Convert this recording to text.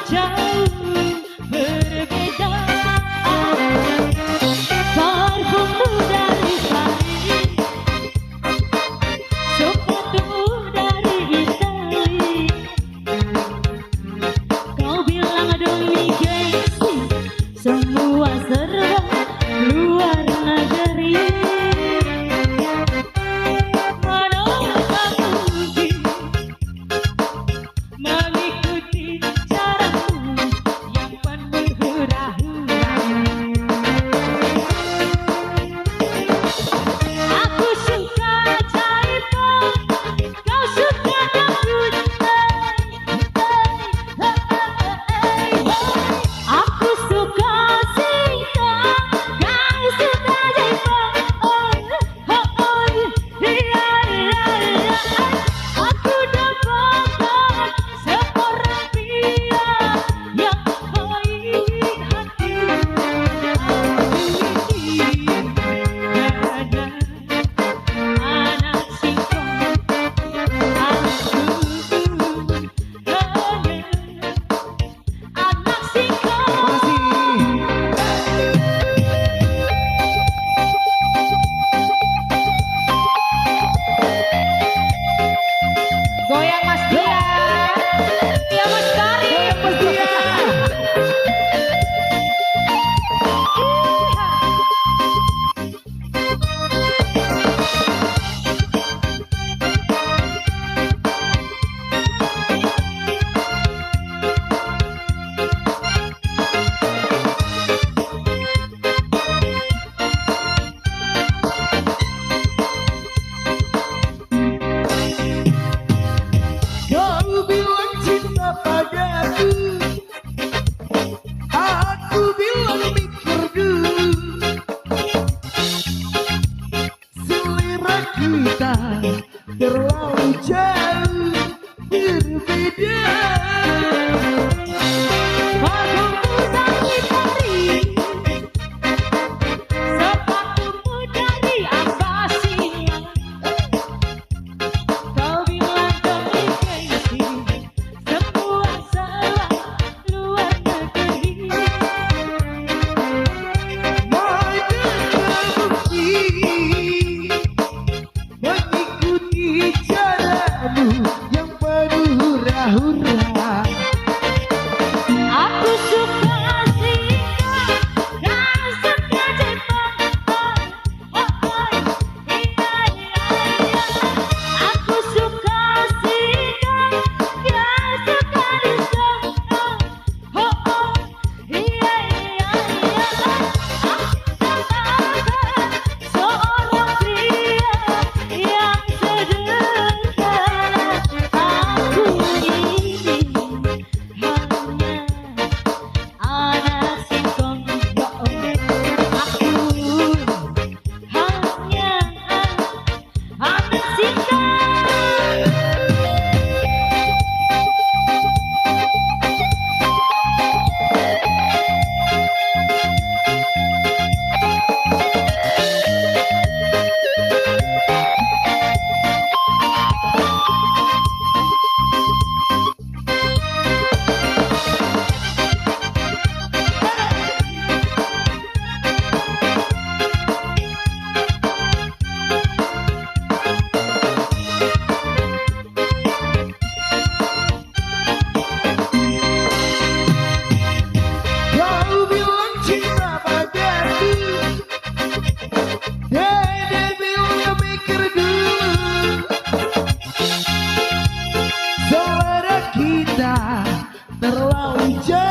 jauh berbeda. Parfummu dari Paris, sepatumu dari Itali. Kau bilang demi gengsi, semua serba luar negeri. Goyang Mas Dia. Iya Mas Karim. Mas Dia. Kau bilang cinta padaku, aku bilang mikir dulu. Selera kita terlalu jauh berbeda. Parfummu dari Paris, sepatumu dari Abbasiyah. Kau bilang demi gengsi, semua salah luar negeri. Mau terbukti mengikuti caramu yang penuh hura-hura. Aku suka sikap, kau suka Jepang. Aku suka sikap, kau suka disco. Seorang pria yang sederhana. Aku ini hanya anak singkong, ya aku hanya anak singkong. Kau bilang cinta padaku, Dede bilang mikir dulu. Selera kita terlalu jauh